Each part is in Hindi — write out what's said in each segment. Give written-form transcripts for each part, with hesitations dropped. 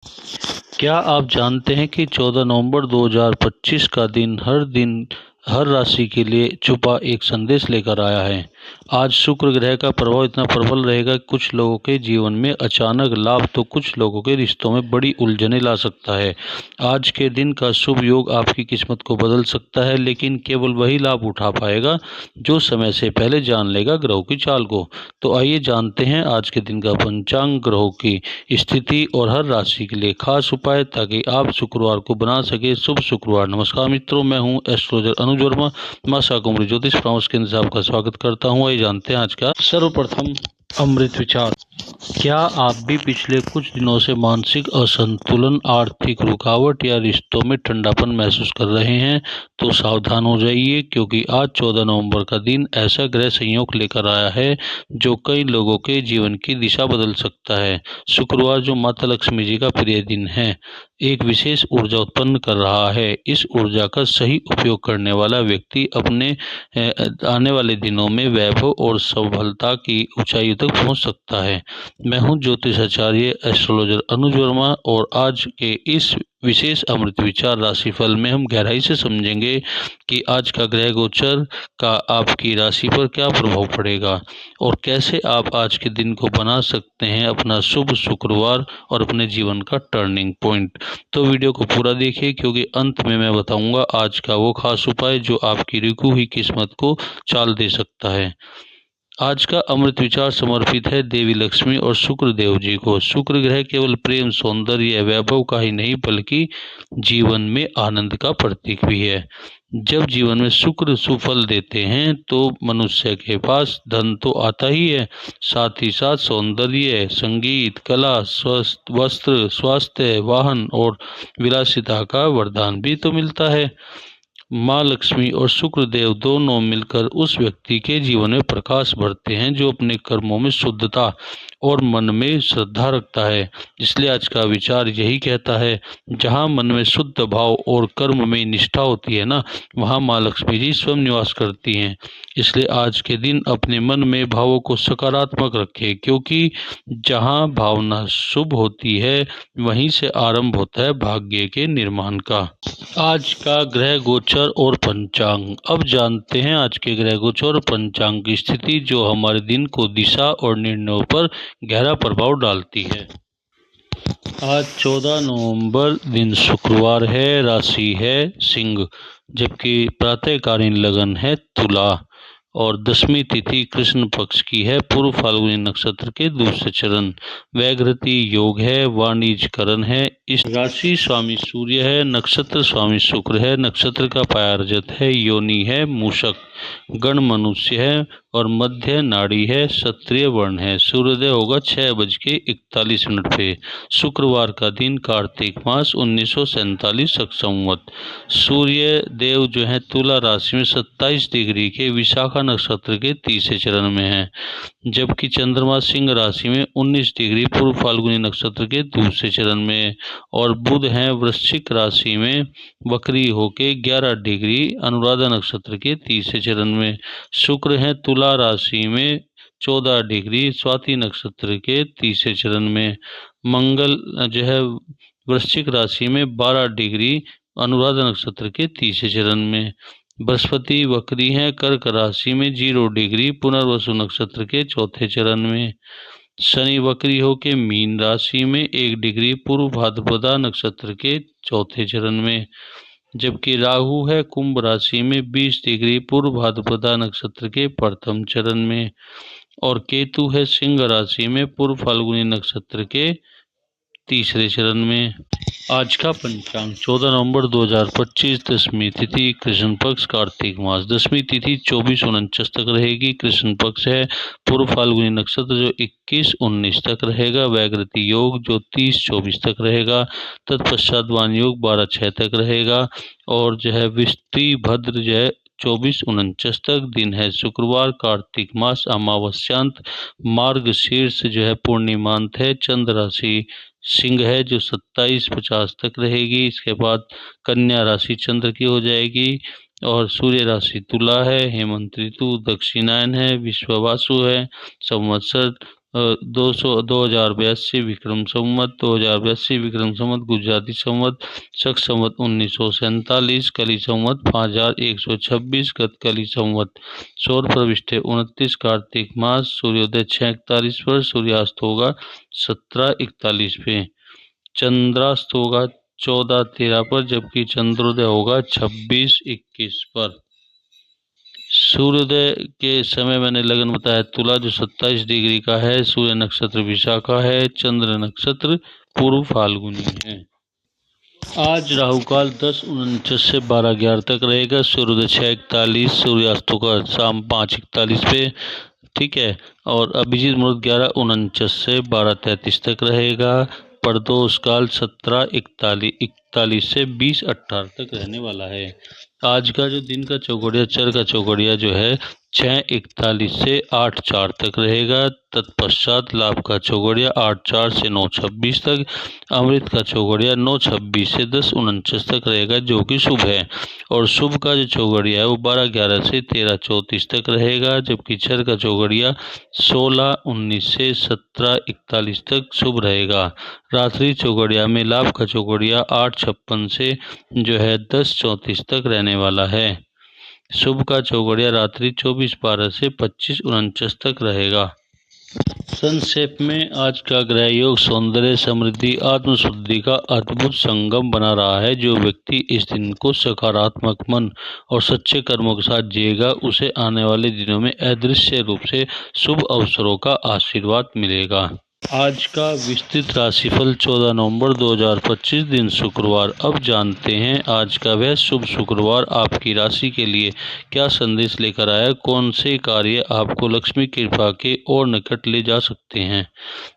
क्या आप जानते हैं कि 14 नवंबर 2025 का दिन हर राशि के लिए छुपा एक संदेश लेकर आया है। आज शुक्र ग्रह का प्रभाव इतना प्रबल रहेगा कि कुछ लोगों के जीवन में अचानक लाभ तो कुछ लोगों के रिश्तों में बड़ी उलझनें ला सकता है। आज के दिन का शुभ योग आपकी किस्मत को बदल सकता है, लेकिन केवल वही लाभ उठा पाएगा जो समय से पहले जान लेगा ग्रहों की चाल को। तो आइए जानते हैं आज के दिन का पंचांग, ग्रहों की स्थिति और हर राशि के लिए खास उपाय, ताकि आप शुक्रवार को बना सके शुभ शुक्रवार। नमस्कार मित्रों, मैं हूं एस्ट्रोलॉजर अनुज वर्मा, मां शाकुंभरी ज्योतिष परामर्श केंद्र से आपका स्वागत करता हूं। आइए जानते हैं आज का सर्वप्रथम अमृत विचार। क्या आप भी पिछले कुछ दिनों से मानसिक असंतुलन, आर्थिक रुकावट या रिश्तों में ठंडापन महसूस कर रहे हैं? तो सावधान हो जाइए, क्योंकि आज 14 नवंबर का दिन ऐसा ग्रह संयोग लेकर आया है जो कई लोगों के जीवन की दिशा बदल सकता है। शुक्रवार, जो माता लक्ष्मी जी का प्रिय दिन है, एक विशेष ऊर्जा उत्पन्न कर रहा है। इस ऊर्जा का सही उपयोग करने वाला व्यक्ति अपने आने वाले दिनों में वैभव और सफलता की ऊंचाई तक पहुंच सकता है। मैं हूं ज्योतिषाचार्य एस्ट्रोलॉजर अनुज वर्मा, और आज के इस विशेष अमृत विचार राशिफल में हम गहराई से समझेंगे कि आज का ग्रह गोचर का आपकी राशि पर क्या प्रभाव पड़ेगा और कैसे आप आज के दिन को बना सकते हैं अपना शुभ शुक्रवार और अपने जीवन का टर्निंग पॉइंट। तो वीडियो को पूरा देखिए, क्योंकि अंत में मैं बताऊंगा आज का वो खास उपाय जो आपकी रुकी हुई किस्मत को चाल दे सकता है। आज का अमृत विचार समर्पित है देवी लक्ष्मी और शुक्र देव जी को। शुक्र ग्रह केवल प्रेम, सौंदर्य या वैभव का ही नहीं, बल्कि जीवन में आनंद का प्रतीक भी है। जब जीवन में शुक्र सुफल देते हैं तो मनुष्य के पास धन तो आता ही है, साथ ही साथ सौंदर्य, संगीत, कला, स्वस्थ वस्त्र, स्वास्थ्य, वाहन और विलासिता का वरदान भी तो मिलता है। माँ लक्ष्मी और शुक्र देव दोनों मिलकर उस व्यक्ति के जीवन में प्रकाश भरते हैं जो अपने कर्मों में शुद्धता और मन में श्रद्धा रखता है। इसलिए आज का विचार यही कहता है, जहाँ मन में शुद्ध भाव और कर्म में निष्ठा होती है ना, वहाँ माँ लक्ष्मी जी स्वयं निवास करती हैं। इसलिए आज के दिन अपने मन में भावों को सकारात्मक रखें, क्योंकि जहाँ भावना शुभ होती है वहीं से आरंभ होता है भाग्य के निर्माण का। आज का ग्रह गोचर और पंचांग। अब जानते हैं आज के ग्रह गोचर और पंचांग की स्थिति, जो हमारे दिन को दिशा और निर्णयों पर गहरा प्रभाव डालती है। आज 14 नवंबर दिन शुक्रवार है, राशि है सिंह, जबकि प्रातःकालीन लगन है तुला, और दशमी तिथि कृष्ण पक्ष की है, पूर्व फाल्गुनी नक्षत्र के दूसरे चरण। वैघृति योग है, वाणिज्यकरण है। इस राशि स्वामी सूर्य है, नक्षत्र स्वामी शुक्र है, नक्षत्र का पाया रजत है, योनि है मूषक, गण मनुष्य है और मध्य नाड़ी है, क्षत्रिय वर्ण है। सूर्योदय होगा 6:41 पे। शुक्रवार का दिन कार्तिक मास 1947 संवत। सूर्य देव जो है तुला राशि में 27 डिग्री के विशाखा नक्षत्र के तीसरे चरण में है, जबकि चंद्रमा सिंह राशि में 19 डिग्री पूर्व फाल्गुनी नक्षत्र के दूसरे चरण में, और बुध है वृश्चिक राशि में वक्री होके 11 डिग्री अनुराधा नक्षत्र के तीसरे चरण में। शुक्र है तुला राशि में 14 डिग्री स्वाति नक्षत्र के तीसरे चरण में। मंगल जो है वृश्चिक राशि में 12 डिग्री अनुराधा नक्षत्र के तीसरे चरण में। बृहस्पति वक्री है कर्क राशि में 0 डिग्री पुनर्वसु नक्षत्र के चौथे चरण में। शनि वक्री होके मीन राशि में 1 डिग्री पूर्व भाद्रपदा नक्षत्र के चौथे चरण में, जबकि राहु है कुंभ राशि में 20 डिग्री पूर्व भाद्रपदा नक्षत्र के प्रथम चरण में, और केतु है सिंह राशि में पूर्व फाल्गुनी नक्षत्र के तीसरे चरण में। आज का पंचांग 14 नवंबर 2025, दशमी तिथि कृष्ण पक्ष, कार्तिक मास। दशमी तिथि 24-49 तक रहेगी। कृष्ण पक्ष है पूर्व फाल्गुनी नक्षत्र जो 21-19 तक रहेगा। वैघृति योग जो 30-24 तक रहेगा। तत्पश्चात वान योग 12-6 तक रहेगा, और जो है विष्टि भद्र जो है 24-49 तक दिन है। शुक्रवार कार्तिक मास अमावस्यांत मार्गशीर्ष जो है पूर्णिमांत है। चंद्र राशि सिंह है जो 27-50 तक रहेगी। इसके बाद कन्या राशि चंद्र की हो जाएगी, और सूर्य राशि तुला है। हेमंत ऋतु दक्षिणायन है, विश्ववासु है, संवत्सर 2082 विक्रम संवत, 2082 विक्रम संवत गुजराती संवत, शक संवत 1947, कली संवत 5126, गतकली संवत सौर प्रविष्टे 29, कार्तिक मास, सूर्योदय 6:41 पर, सूर्यास्त होगा 17:41 पे, चंद्रास्त होगा 14:13 पर, जबकि चंद्रोदय होगा 26:21 पर। सूर्योदय के समय मैंने लगन बताया तुला जो 27 डिग्री का है, सूर्य नक्षत्र विशाखा है, चंद्र नक्षत्र पूर्व फाल्गुनी है। आज राहु काल 10:49 से 12:11 तक रहेगा, सूर्योदय 6:41, सूर्यास्त होगा शाम 5:41 पे, ठीक है। और अभिजीत मुहूर्त 11:49 से 12:33 तक रहेगा। प्रदोष काल 17:41 से 20:18 तक रहने वाला है। आज का जो दिन का चौघड़िया चर का चौघड़िया जो है 6:41 से 8:04 तक रहेगा। तत्पश्चात लाभ का चौघड़िया 8:04 से 9:26 तक, अमृत का चौघड़िया 9:26 से 10:49 तक रहेगा जो कि शुभ है। और शुभ का जो चौघड़िया है वो 12:11 से 13:34 तक रहेगा, जबकि चर का चौघड़िया 16:19 से 17:41 तक शुभ रहेगा। रात्रि चौघड़िया में लाभ का चौघड़िया 8:56 से जो है 10:34 तक रहने वाला है। शुभ का चौघड़िया रात्रि 24:12 से 25:49 तक रहेगा। संक्षेप में आज का ग्रह योग सौंदर्य, समृद्धि, आत्मशुद्धि का अद्भुत संगम बना रहा है। जो व्यक्ति इस दिन को सकारात्मक मन और सच्चे कर्मों के साथ जिएगा उसे आने वाले दिनों में अदृश्य रूप से शुभ अवसरों का आशीर्वाद मिलेगा। आज का विस्तृत राशिफल 14 नवंबर 2025 दिन शुक्रवार। अब जानते हैं आज का वह शुभ शुक्रवार आपकी राशि के लिए क्या संदेश लेकर आया, कौन से कार्य आपको लक्ष्मी कृपा के और निकट ले जा सकते हैं।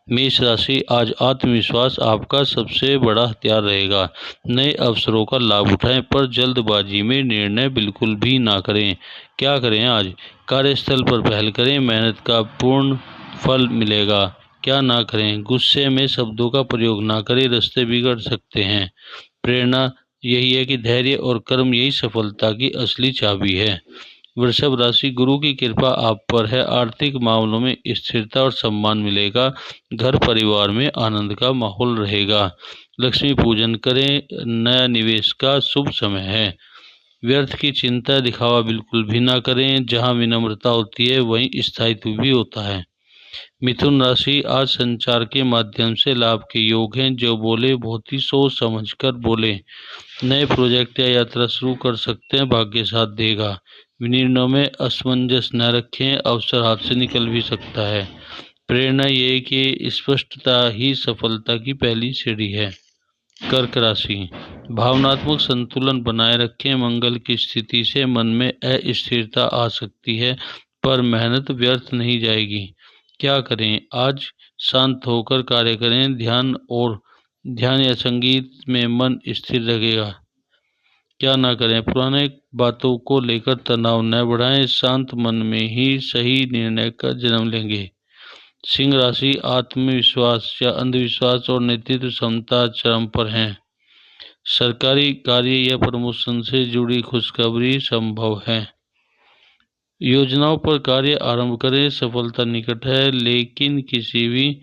मेष राशि, आज आत्मविश्वास आपका सबसे बड़ा हथियार रहेगा। नए अवसरों का लाभ उठाएं पर जल्दबाजी में निर्णय बिल्कुल भी ना करें। क्या करें आज, कार्यस्थल पर पहल करें, मेहनत का पूर्ण फल मिलेगा। क्या ना करें, गुस्से में शब्दों का प्रयोग ना करें, रास्ते बिगड़ सकते हैं। प्रेरणा यही है कि धैर्य और कर्म यही सफलता की असली चाबी है। वृषभ राशि, गुरु की कृपा आप पर है, आर्थिक मामलों में स्थिरता और सम्मान मिलेगा। घर परिवार में आनंद का माहौल रहेगा। लक्ष्मी पूजन करें, नया निवेश का शुभ समय है। व्यर्थ की चिंता दिखावा बिल्कुल भी ना करें, जहां विनम्रता होती है वहीं स्थायित्व भी होता है। मिथुन राशि, आज संचार के माध्यम से लाभ के योग हैं। जो बोले बहुत ही सोच समझ कर बोले। नए प्रोजेक्ट या यात्रा शुरू कर सकते हैं, भाग्य साथ देगा। निर्णयों में असमंजस न रखें, अवसर हाथ से निकल भी सकता है। प्रेरणा ये है कि स्पष्टता ही सफलता की पहली सीढ़ी है। कर्क राशि, भावनात्मक संतुलन बनाए रखें, मंगल की स्थिति से मन में अस्थिरता आ सकती है पर मेहनत व्यर्थ नहीं जाएगी। क्या करें, आज शांत होकर कार्य करें, ध्यान या संगीत में मन स्थिर रहेगा। क्या ना करें, पुराने बातों को लेकर तनाव न बढ़ाएं, शांत मन में ही सही निर्णय का जन्म लेंगे। सिंह राशि, आत्मविश्वास या अंधविश्वास और नेतृत्व क्षमता चरम पर हैं। सरकारी कार्य या प्रमोशन से जुड़ी खुशखबरी संभव है। योजनाओं पर कार्य आरंभ करें, सफलता निकट है, लेकिन किसी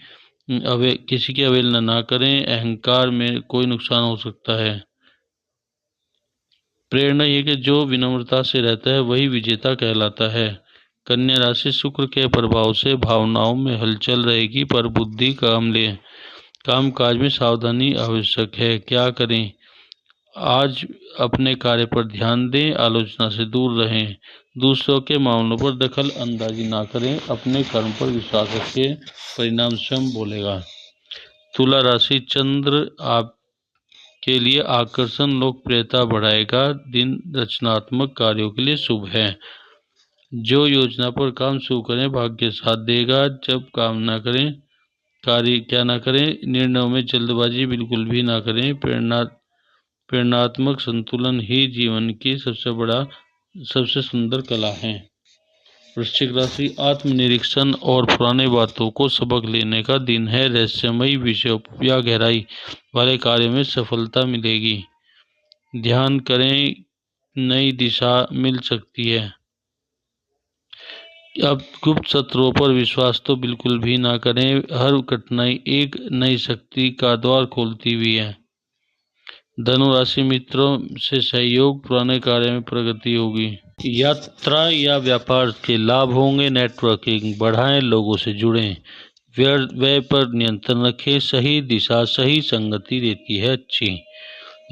की अवहेलना ना करें, अहंकार में कोई नुकसान हो सकता है। प्रेरणा ये कि जो विनम्रता से रहता है वही विजेता कहलाता है। कन्या राशि, शुक्र के प्रभाव से भावनाओं में हलचल रहेगी पर बुद्धि काम ले। काम काज में सावधानी आवश्यक है। क्या करें, आज अपने कार्य पर ध्यान दें, आलोचना से दूर रहें। दूसरों के मामलों पर दखल अंदाजी ना करें, अपने कर्म पर विश्वास रखें, परिणाम स्वयं बोलेगा। तुला राशि, चंद्र आपके लिए आकर्षण लोकप्रियता बढ़ाएगा। दिन रचनात्मक कार्यों के लिए शुभ है। जो योजना पर काम शुरू करें भाग्य साथ देगा। जब काम ना करें, कार्य क्या ना करें, निर्णयों में जल्दबाजी बिल्कुल भी ना करें। प्रेरणात्मक संतुलन ही जीवन की सबसे सुंदर कला है। वृश्चिक राशि, आत्मनिरीक्षण और पुराने बातों को सबक लेने का दिन है। रहस्यमयी विषयों या गहराई वाले कार्य में सफलता मिलेगी। ध्यान करें, नई दिशा मिल सकती है। अब गुप्त शत्रुओं पर विश्वास तो बिल्कुल भी ना करें। हर कठिनाई एक नई शक्ति का द्वार खोलती हुई है। धनु राशि मित्रों से सहयोग, पुराने कार्य में प्रगति होगी। यात्रा या व्यापार के लाभ होंगे। नेटवर्किंग बढ़ाएं, लोगों से जुड़ें। व्यय पर नियंत्रण रखें। सही दिशा सही संगति देती है अच्छी।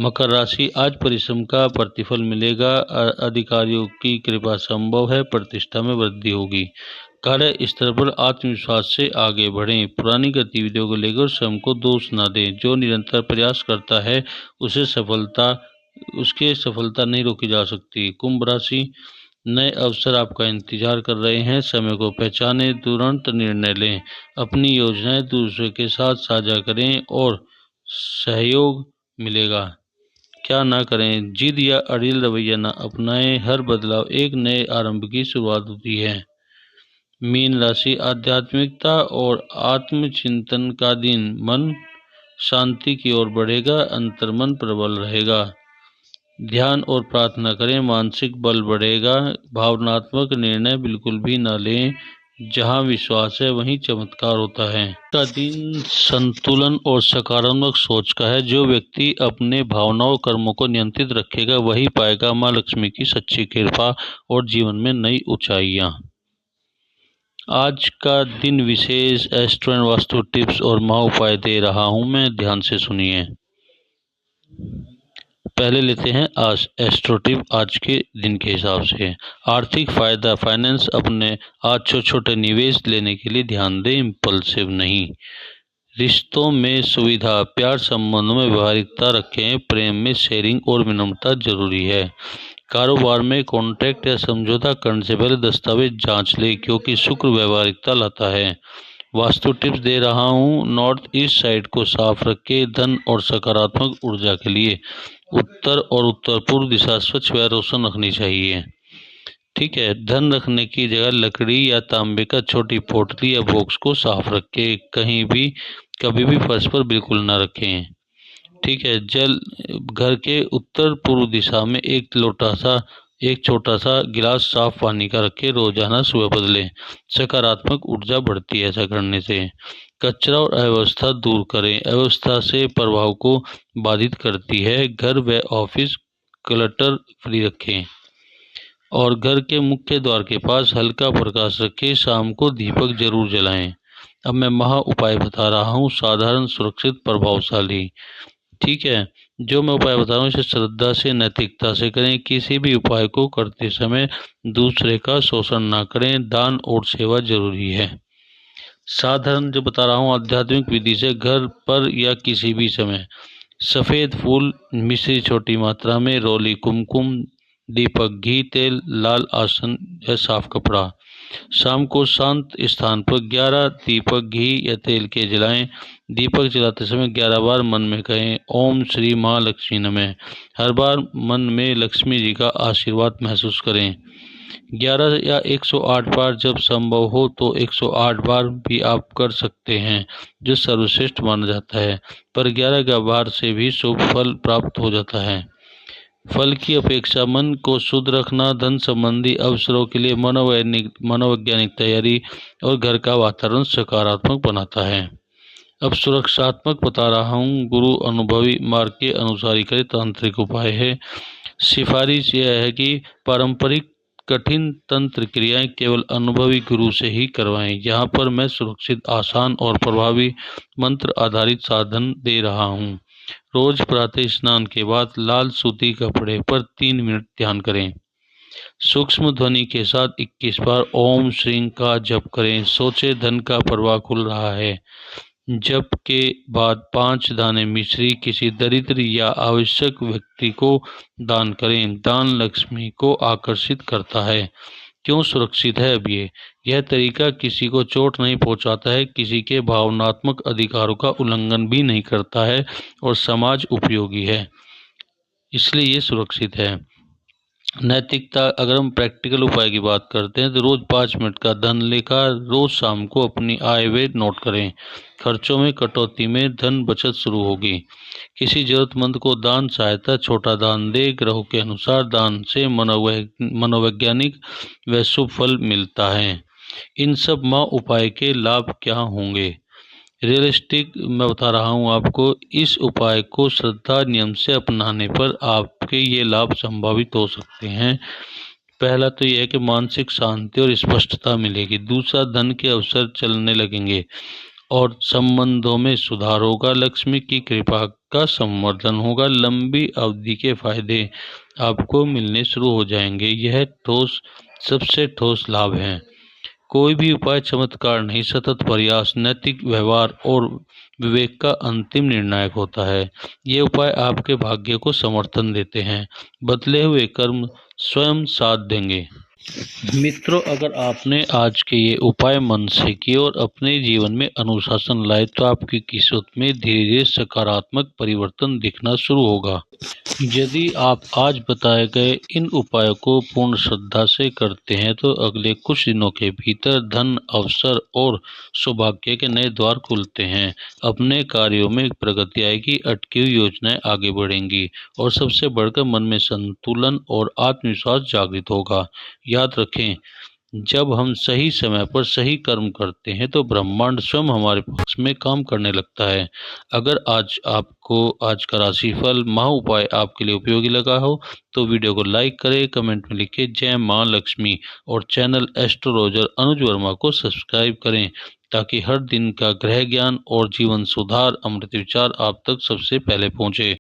मकर राशि, आज परिश्रम का प्रतिफल मिलेगा। अधिकारियों की कृपा संभव है। प्रतिष्ठा में वृद्धि होगी। कार्य स्तर पर आत्मविश्वास से आगे बढ़ें। पुरानी गतिविधियों को लेकर स्वयं को दोष न दें। जो निरंतर प्रयास करता है उसके सफलता नहीं रोकी जा सकती। कुंभ राशि, नए अवसर आपका इंतजार कर रहे हैं। समय को पहचानें, तुरंत निर्णय लें। अपनी योजनाएं दूसरों के साथ साझा करें और सहयोग मिलेगा। क्या ना करें, जिद या अड़ियल रवैया न अपनाएं। हर बदलाव एक नए आरंभ की शुरुआत होती है। मीन राशि, आध्यात्मिकता और आत्मचिंतन का दिन। मन शांति की ओर बढ़ेगा। अंतर्मन प्रबल रहेगा। ध्यान और प्रार्थना करें, मानसिक बल बढ़ेगा। भावनात्मक निर्णय बिल्कुल भी न लें। जहां विश्वास है वहीं चमत्कार होता है। का दिन संतुलन और सकारात्मक सोच का है। जो व्यक्ति अपने भावनाओं कर्मों को नियंत्रित रखेगा वही पाएगा मां लक्ष्मी की सच्ची कृपा और जीवन में नई ऊंचाइयां। आज का दिन विशेष एस्ट्रो एंड वास्तु टिप्स और महा उपाय दे रहा हूं मैं, ध्यान से सुनिए। पहले लेते हैं आज एस्ट्रो टिप आज के दिन के हिसाब से। आर्थिक फायदा, फाइनेंस। अपने आज छोटे छोटे निवेश लेने के लिए ध्यान दें, इम्पल्सिव नहीं। रिश्तों में सुविधा, प्यार संबंधों में व्यवहारिकता रखें। प्रेम में शेयरिंग और विनम्रता जरूरी है। कारोबार में कॉन्ट्रैक्ट या समझौता करने से पहले दस्तावेज जांच लें, क्योंकि शुक्र व्यवहारिकता लाता है। वास्तु टिप्स दे रहा हूँ। नॉर्थ ईस्ट साइड को साफ रखें। धन और सकारात्मक ऊर्जा के लिए उत्तर और उत्तर पूर्व दिशा स्वच्छ व रोशन रखनी चाहिए। ठीक है। धन रखने की जगह लकड़ी या तांबे का छोटी पोटली या बॉक्स को साफ रखें। कभी भी फर्श पर बिल्कुल न रखें। ठीक है। जल, घर के उत्तर पूर्व दिशा में एक छोटा सा गिलास साफ पानी का रखें। रोजाना सुबह बदलें। सकारात्मक ऊर्जा बढ़ती है ऐसा करने से। कचरा और अव्यवस्था दूर करें। अव्यवस्था से प्रभाव को बाधित करती है। घर व ऑफिस क्लटर फ्री रखें और घर के मुख्य द्वार के पास हल्का प्रकाश रखें। शाम को दीपक जरूर जलाएं। अब मैं महा उपाय बता रहा हूँ, साधारण, सुरक्षित, प्रभावशाली। ठीक है। जो मैं उपाय बता रहा हूँ इसे श्रद्धा से, नैतिकता से करें। किसी भी उपाय को करते समय दूसरे का शोषण ना करें। दान और सेवा जरूरी है। साधारण जो बता रहा हूँ, आध्यात्मिक विधि से घर पर या किसी भी समय सफ़ेद फूल, मिश्री छोटी मात्रा में, रोली कुमकुम, दीपक, घी, तेल, लाल आसन या साफ कपड़ा। शाम को शांत स्थान पर 11 दीपक घी या तेल के जलाएं। दीपक जलाते समय 11 बार मन में कहें, ओम श्री महालक्ष्मी नमः। हर बार मन में लक्ष्मी जी का आशीर्वाद महसूस करें। 11 या 108 बार जब संभव हो तो 108 बार भी आप कर सकते हैं, जो सर्वश्रेष्ठ माना जाता है। पर 11 बार से भी शुभ फल प्राप्त हो जाता है। फल की अपेक्षा मन को शुद्ध रखना धन संबंधी अवसरों के लिए मनोवैज्ञानिक तैयारी और घर का वातावरण सकारात्मक बनाता है। अब सुरक्षात्मक बता रहा हूँ। गुरु अनुभवी मार्ग के अनुसार ही करें, तांत्रिक उपाय है। सिफारिश यह है कि पारंपरिक कठिन तंत्र क्रियाएं केवल अनुभवी गुरु से ही करवाएं। यहाँ पर मैं सुरक्षित, आसान और प्रभावी मंत्र आधारित साधन दे रहा हूँ। रोज प्रातः स्नान के बाद लाल सूती कपड़े पर 3 मिनट ध्यान करें। सूक्ष्म ध्वनि के साथ 21 बार ओम श्रीं का जप करें। सोचे धन का प्रवाह खुल रहा है। जप के बाद 5 दाने मिश्री किसी दरिद्र या आवश्यक व्यक्ति को दान करें। दान लक्ष्मी को आकर्षित करता है। क्यों सुरक्षित है? अब यह तरीका किसी को चोट नहीं पहुंचाता है, किसी के भावनात्मक अधिकारों का उल्लंघन भी नहीं करता है और समाज उपयोगी है, इसलिए ये सुरक्षित है। नैतिकता, अगर हम प्रैक्टिकल उपाय की बात करते हैं तो रोज 5 मिनट का धन लेखा, रोज शाम को अपनी आय व्यय नोट करें। खर्चों में कटौती में धन बचत शुरू होगी। किसी जरूरतमंद को दान सहायता, छोटा दान दे। ग्रहों के अनुसार दान से मनोवैज्ञानिक व शुभ फल मिलता है। इन सब माह उपाय के लाभ क्या होंगे? रियलिस्टिक मैं बता रहा हूँ आपको, इस उपाय को श्रद्धा नियम से अपनाने पर आपके ये लाभ संभावित हो सकते हैं। पहला तो यह है कि मानसिक शांति और स्पष्टता मिलेगी। दूसरा, धन के अवसर चलने लगेंगे और संबंधों में सुधार होगा। लक्ष्मी की कृपा का संवर्धन होगा। लंबी अवधि के फायदे आपको मिलने शुरू हो जाएंगे। यह सबसे ठोस लाभ है। कोई भी उपाय चमत्कार नहीं, सतत प्रयास, नैतिक व्यवहार और विवेक का अंतिम निर्णायक होता है। ये उपाय आपके भाग्य को समर्थन देते हैं। बदले हुए कर्म स्वयं साथ देंगे। मित्रों, अगर आपने आज के ये उपाय मन से किए और अपने जीवन में अनुशासन लाए तो आपकी किस्मत में धीरे धीरे सकारात्मक परिवर्तन दिखना शुरू होगा। यदि आप आज बताए गए इन उपायों को पूर्ण श्रद्धा से करते हैं तो अगले कुछ दिनों के भीतर धन, अवसर और सौभाग्य के नए द्वार खुलते हैं। अपने कार्यों में प्रगति आएगी, अटकी हुई योजनाएं आगे बढ़ेंगी और सबसे बढ़कर मन में संतुलन और आत्मविश्वास जागृत होगा। याद रखें, जब हम सही समय पर सही कर्म करते हैं तो ब्रह्मांड स्वयं हमारे पक्ष में काम करने लगता है। अगर आज का राशिफल महा उपाय आपके लिए उपयोगी लगा हो तो वीडियो को लाइक करें, कमेंट में लिखें जय मां लक्ष्मी और चैनल एस्ट्रोलॉजर अनुज वर्मा को सब्सक्राइब करें ताकि हर दिन का ग्रह ज्ञान और जीवन सुधार अमृत विचार आप तक सबसे पहले पहुंचे।